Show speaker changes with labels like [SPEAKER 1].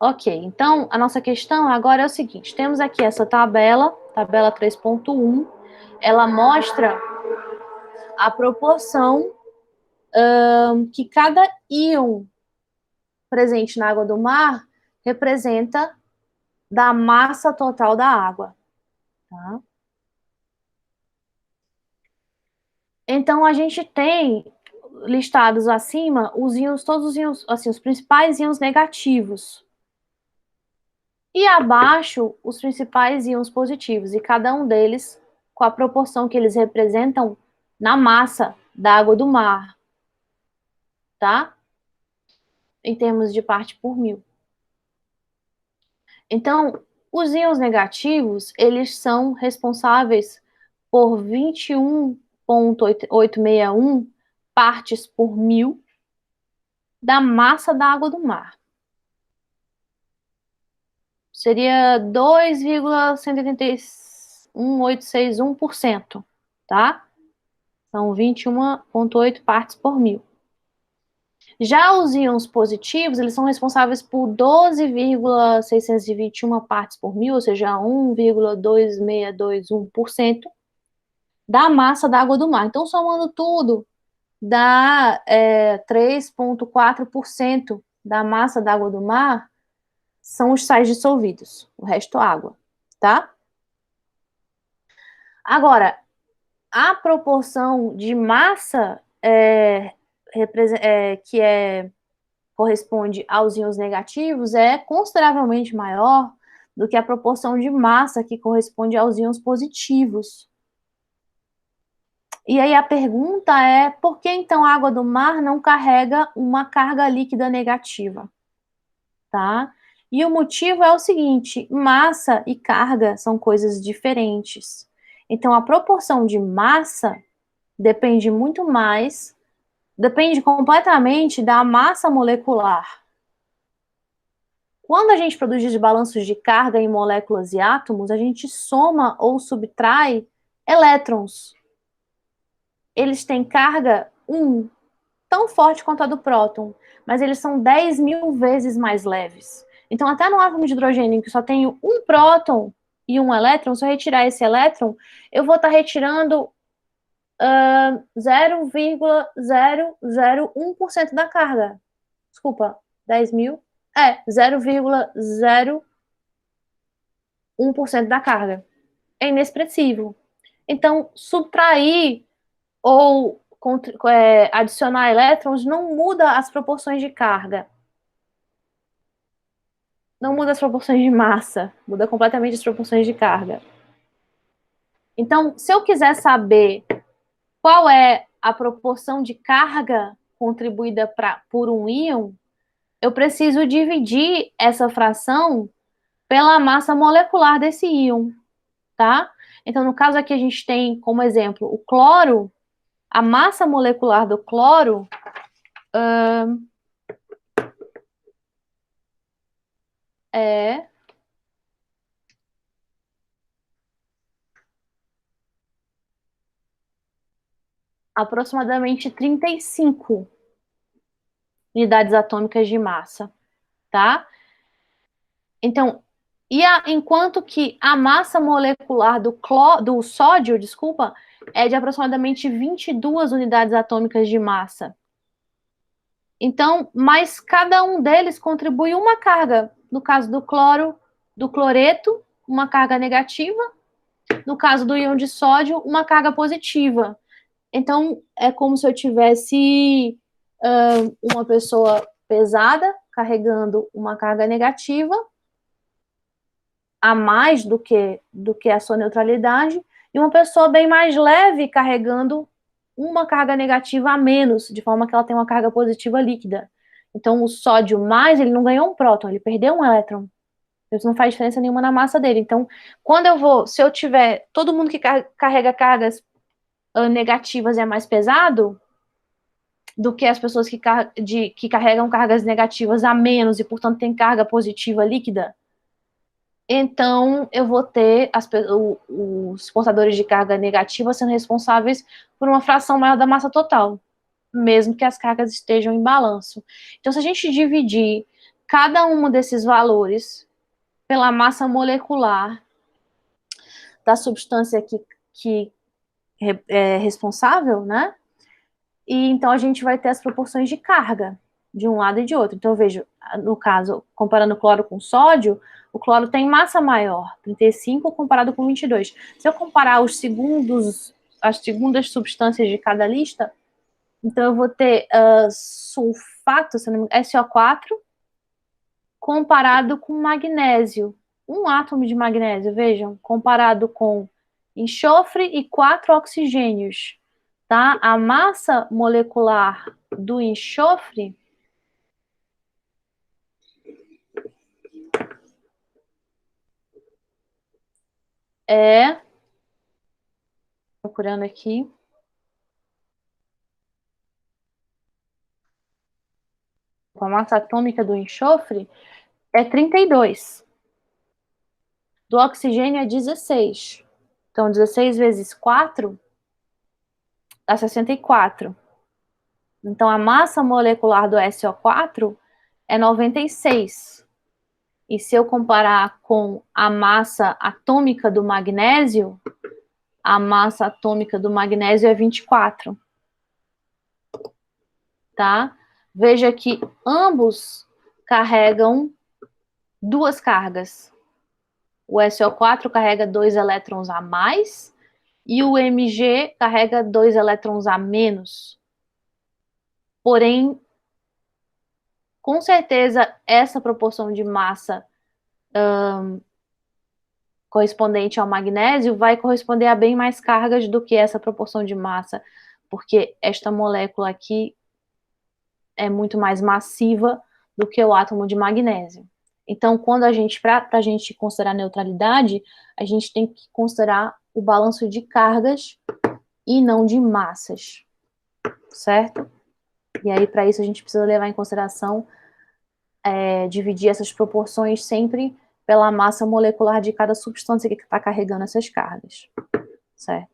[SPEAKER 1] Ok, então a nossa questão agora é o seguinte: temos aqui essa tabela 3.1, ela mostra a proporção que cada íon presente na água do mar representa da massa total da água. Tá? Então a gente tem listados acima os íons, todos os íons, assim, os principais íons negativos. E abaixo, os principais íons positivos, e cada um deles com a proporção que eles representam na massa da água do mar, tá? Em termos de parte por mil. Então, os íons negativos, eles são responsáveis por 21,861 partes por mil da massa da água do mar. Seria 2,1861%, tá? São 21,8 partes por mil. Já os íons positivos, eles são responsáveis por 12,621 partes por mil, ou seja, 1,2621% da massa da água do mar. Então, somando tudo, dá 3,4% da massa da água do mar são os sais dissolvidos, o resto água, tá? Agora, a proporção de massa corresponde aos íons negativos é consideravelmente maior do que a proporção de massa que corresponde aos íons positivos. E aí a pergunta é, por que então a água do mar não carrega uma carga líquida negativa? Tá? E o motivo é o seguinte: massa e carga são coisas diferentes. Então a proporção de massa depende completamente da massa molecular. Quando a gente produz desbalanços de carga em moléculas e átomos, a gente soma ou subtrai elétrons. Eles têm carga 1, tão forte quanto a do próton, mas eles são 10.000 vezes mais leves. Então, até no átomo de hidrogênio, que só tem um próton e um elétron, se eu retirar esse elétron, eu vou estar retirando 0,001% da carga. Desculpa, 10.000? 0,01% da carga. É inexpressivo. Então, subtrair ou adicionar elétrons não muda as proporções de carga. Não muda as proporções de massa. Muda completamente as proporções de carga. Então, se eu quiser saber qual é a proporção de carga contribuída por um íon, eu preciso dividir essa fração pela massa molecular desse íon, tá? Então, no caso aqui, a gente tem como exemplo o cloro. A massa molecular do cloro é aproximadamente 35 unidades atômicas de massa, tá? Então, enquanto que a massa molecular do sódio, desculpa, é de aproximadamente 22 unidades atômicas de massa. Então, mas cada um deles contribui uma carga. No caso do cloro, do cloreto, uma carga negativa. No caso do íon de sódio, uma carga positiva. Então, é como se eu tivesse uma pessoa pesada carregando uma carga negativa a mais do que a sua neutralidade, e uma pessoa bem mais leve carregando uma carga negativa a menos, de forma que ela tem uma carga positiva líquida. Então, o sódio mais, ele não ganhou um próton, ele perdeu um elétron. Isso não faz diferença nenhuma na massa dele. Então, se eu tiver todo mundo que carrega cargas negativas é mais pesado do que as pessoas que carregam cargas negativas a menos e, portanto, tem carga positiva líquida, então eu vou ter os portadores de carga negativa sendo responsáveis por uma fração maior da massa total, mesmo que as cargas estejam em balanço. Então, se a gente dividir cada um desses valores pela massa molecular da substância que é responsável, né? E então a gente vai ter as proporções de carga de um lado e de outro. Então eu vejo, no caso, comparando cloro com sódio, o cloro tem massa maior, 35 comparado com 22. Se eu comparar as segundas substâncias de cada lista, então eu vou ter sulfato, se não me engano, SO4, comparado com magnésio. Um átomo de magnésio, vejam, comparado com enxofre e 4 oxigênios. Tá? A massa molecular do enxofre é, procurando aqui, a massa atômica do enxofre é 32. Do oxigênio é 16. Então, 16 vezes 4 dá 64. Então, a massa molecular do SO4 é 96. E se eu comparar com a massa atômica do magnésio, a massa atômica do magnésio é 24. Tá? Veja que ambos carregam duas cargas. O SO4 carrega 2 elétrons a mais e o Mg carrega 2 elétrons a menos. Porém, com certeza, essa proporção de massa correspondente ao magnésio vai corresponder a bem mais cargas do que essa proporção de massa, porque esta molécula aqui é muito mais massiva do que o átomo de magnésio. Então, quando para a gente considerar neutralidade, a gente tem que considerar o balanço de cargas e não de massas, certo? E aí, para isso, a gente precisa levar em consideração dividir essas proporções sempre pela massa molecular de cada substância que está carregando essas cargas, certo?